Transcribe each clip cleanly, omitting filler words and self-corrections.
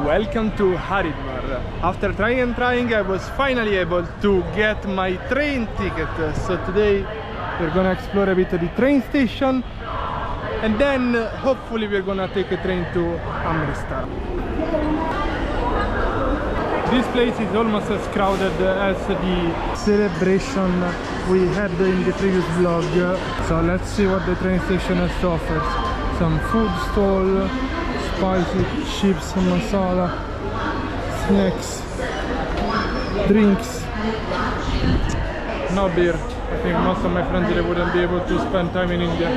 Welcome to Haridwar. After trying, I was finally able to get my train ticket. So today we're gonna explore a bit the train station, and then hopefully we're gonna take a train to Amristar. This place is almost as crowded as the celebration we had in the previous vlog. So let's see what the train station has to offer. Some food stall, spicy chips, masala, snacks, drinks. No beer. I think most of my friends they wouldn't be able to spend time in India.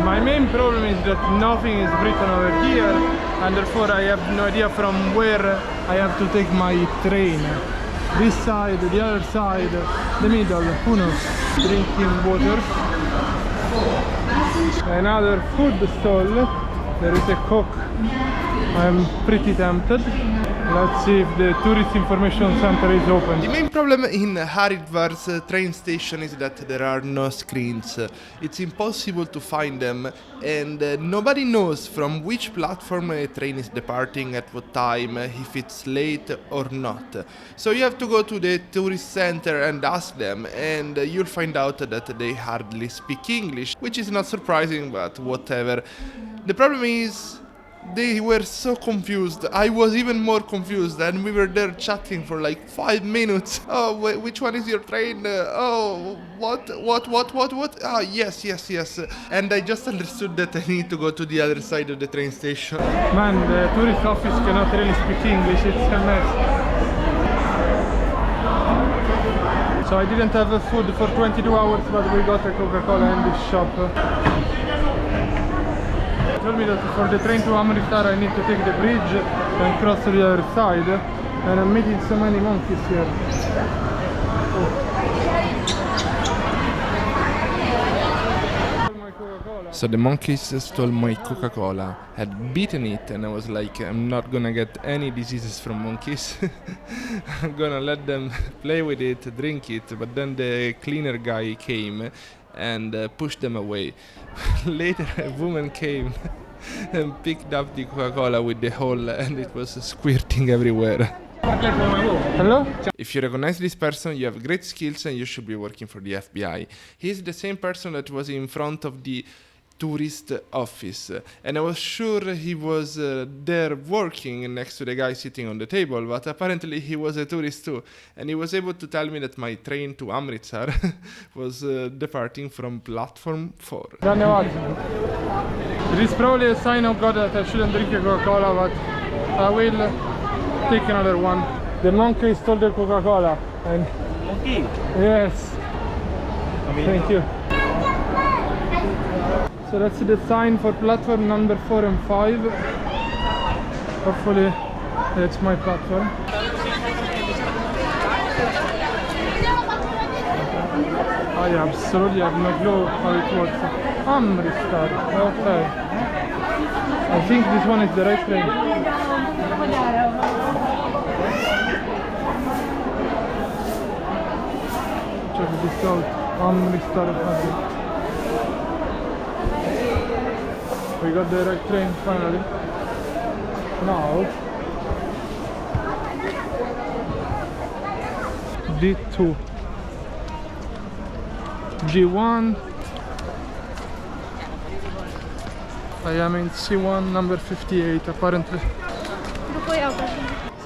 My main problem is that nothing is written over here, and therefore I have no idea from where I have to take my train. This side, the other side, the middle, who knows? Drinking water. Another food stall. There is a Coke. I'm pretty tempted. Let's see if the tourist information center is open. The main problem in Haridwar's train station is that there are no screens. It's impossible to find them, and nobody knows from which platform a train is departing at what time, if it's late or not. So you have to go to the tourist center and ask them, and you'll find out that they hardly speak English, which is not surprising, but whatever. The problem is they were so confused. I was even more confused, and we were there chatting for like 5 minutes. Oh, which one is your train? Oh, what? Ah, yes. And I just understood that I need to go to the other side of the train station. Man, the tourist office cannot really speak English. It's a mess. So I didn't have food for 22 hours, but we got a Coca-Cola in this shop. Told me that for the train to Amritsar I need to take the bridge and cross to the other side, and I'm meeting so many monkeys here. So the monkeys stole my Coca-Cola, had beaten it, and I was like, I'm not gonna get any diseases from monkeys. I'm gonna let them play with it, drink it, but then the cleaner guy came and pushed them away. Later a woman came and picked up the Coca-Cola with the hole, and it was squirting everywhere. Hello? If you recognize this person, you have great skills and you should be working for the FBI. He's the same person that was in front of the tourist office, and I was sure he was there working next to the guy sitting on the table, but apparently he was a tourist too, and he was able to tell me that my train to Amritsar was departing from platform 4. It is probably a sign of God that I shouldn't drink a Coca-Cola, but I will take another one. The monkey stole the Coca-Cola. And monkey? Yes. Thank you. So that's the sign for platform number 4 and 5. Hopefully that's my platform. I absolutely have no clue how it works. Amristar, okay. I think this one is the right train. Check this out. Amristar. We got the right train finally. Now D2, G1. I am in C1 number 58 apparently.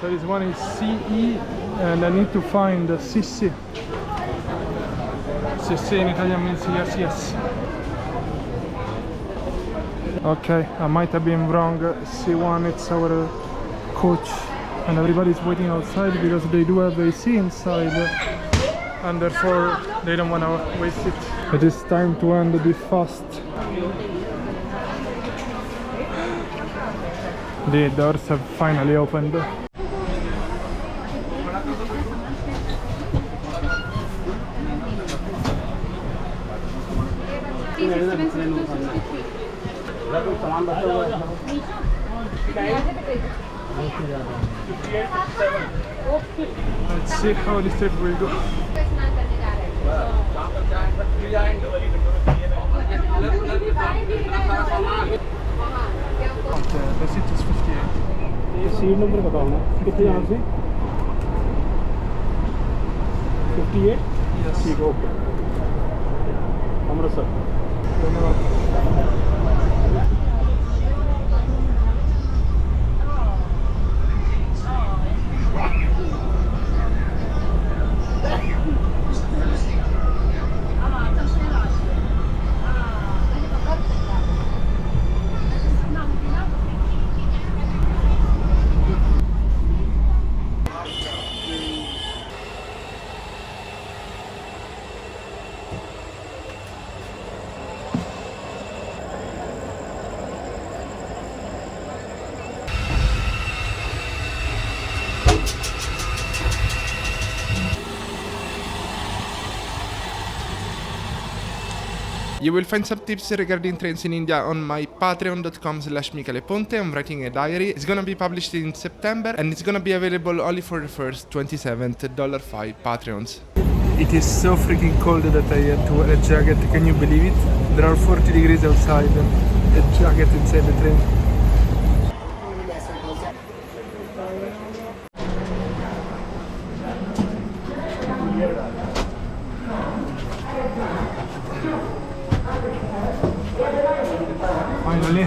So this one is CE, and I need to find CC. CC in Italian means yes. Okay, I might have been wrong. C1, it's our coach, and everybody's waiting outside because they do have AC inside, and therefore they don't want to waste it. It is time to end this fast. The doors have finally opened. Let's see how this trip will go. Okay, the seat is 58. Seat number बताओ ना कितने यहाँ से 58 ठीक है okay Amritsar धन्यवाद You will find some tips regarding trains in India on my patreon.com/micheleponte. I'm writing a diary. It's gonna be published in September and it's gonna be available only for the first 27th $5 Patreons. It is so freaking cold that I had to wear a jacket. Can you believe it? There are 40 degrees outside and a jacket inside the train. Finally.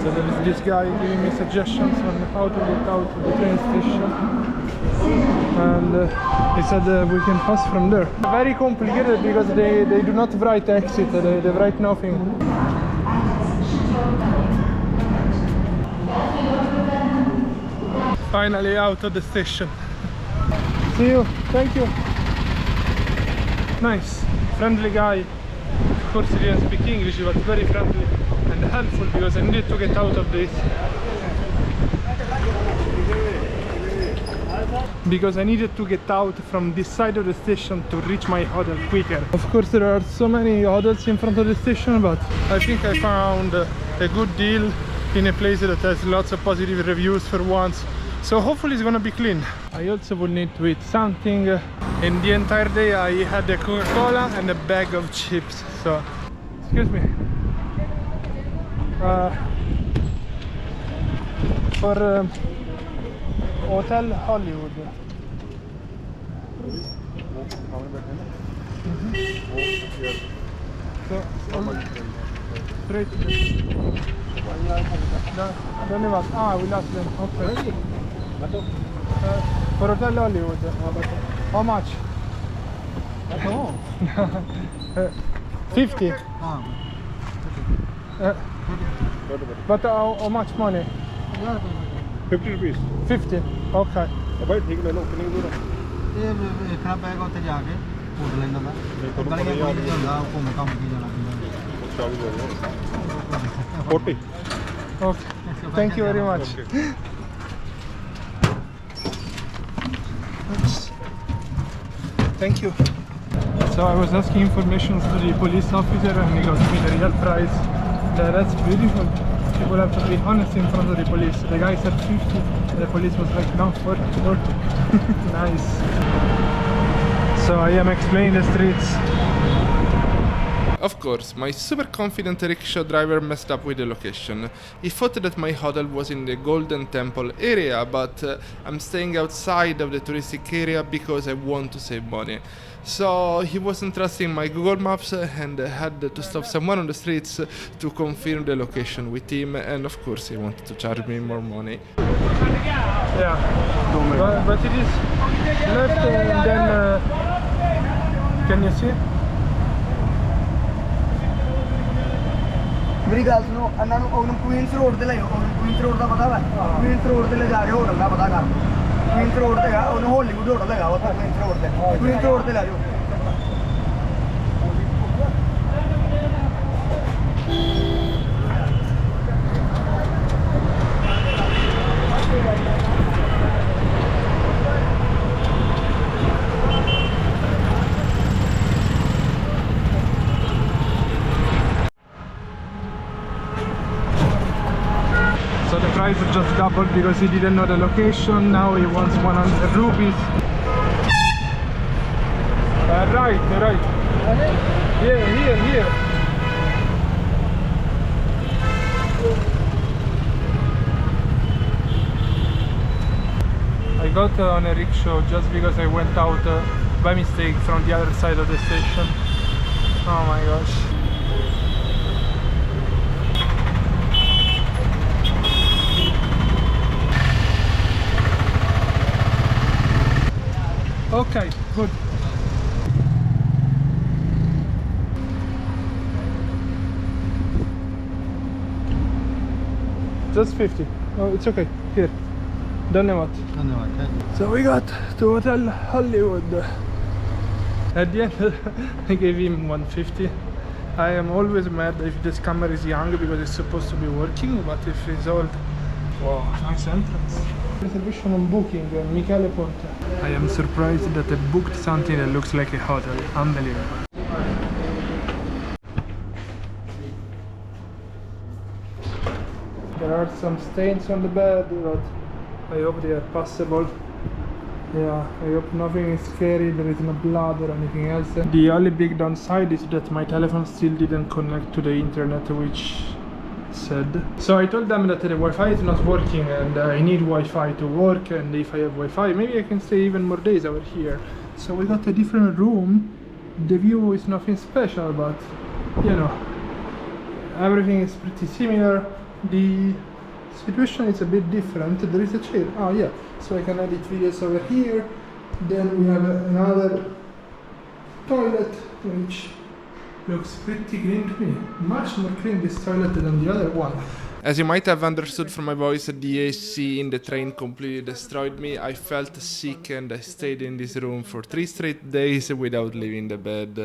So there is this guy giving me suggestions on how to get out of the train station, and he said we can pass from there. Very complicated because they do not write exit, they write nothing. Finally out of the station. See you, thank you. Nice, friendly guy. Of course he didn't speak English, but very friendly and helpful because I needed to get out of this. Because I needed to get out from this side of the station to reach my hotel quicker. Of course there are so many hotels in front of the station, but I think I found a good deal in a place that has lots of positive reviews for once. So hopefully it's gonna be clean. I also will need to eat something. In the entire day I had a Coca-Cola and a bag of chips. So, excuse me. For Hotel Hollywood. So, straight. Dhanyavad. Ah, we'll ask them. Okay. For Hotel Hollywood. How much? 50. But how much money? 50 rupees 50. Okay. भाई ठीक ले लो कितनी दूर है ये देखना पड़ेगा उत्ते जाके होटल लेना था गलियां कोई नहीं ਹੁੰਦਾ घूम घाम के जाना पैਂਦਾ 40 Okay. Thank you very much. Thank you. So I was asking information to the police officer and he got me the real price. That's beautiful. People have to be honest in front of the police. The guy said 50, the police was like, no, 40. Nice. So I am explaining the streets. Of course, my super confident rickshaw driver messed up with the location. He thought that my hotel was in the Golden Temple area, but I'm staying outside of the touristic area because I want to save money. So he wasn't trusting my Google Maps and had to stop someone on the streets to confirm the location with him, and of course he wanted to charge me more money. Yeah, but it is left and then can you see? मेरी गल सुनो अन्ना नु queen's road ते ले जाओ queen's road दा पता है क्वींस रोड ते ले जा के होटल दा पता कर क्वींस रोड ते है ओनु हॉलीवुड होटल है वो क्वींस रोड ते ले जाओ So the price just doubled because he didn't know the location. Now he wants 100 rupees. Per Right. Here. I got on a rickshaw just because I went out by mistake from the other side of the station. Oh my gosh. Okay, good. Just 50. Oh, it's okay. Here. धन्यवाद. So we got to Hotel Hollywood. At the end, I gave him 150. I am always mad if this camera is young because it's supposed to be working, but if it's old, wow, nice entrance. Reservation on booking, Michele Ponte. I am surprised that I booked something that looks like a hotel. Unbelievable. There are some stains on the bed, but I hope they are passable. Yeah, I hope nothing is scary, there is no blood or anything else. The only big downside is that my telephone still didn't connect to the internet, which said. So I told them that the Wi-Fi is not working and I need Wi-Fi to work, and if I have Wi-Fi maybe I can stay even more days over here. So we got a different room. The view is nothing special, but you know, everything is pretty similar. The situation is a bit different. There is a chair. Oh yeah, so I can edit videos over here. Then we have another toilet which looks pretty clean to me. Much more clean this toilet than the other one. As you might have understood from my voice, the AC in the train completely destroyed me. I felt sick and I stayed in this room for 3 straight days without leaving the bed.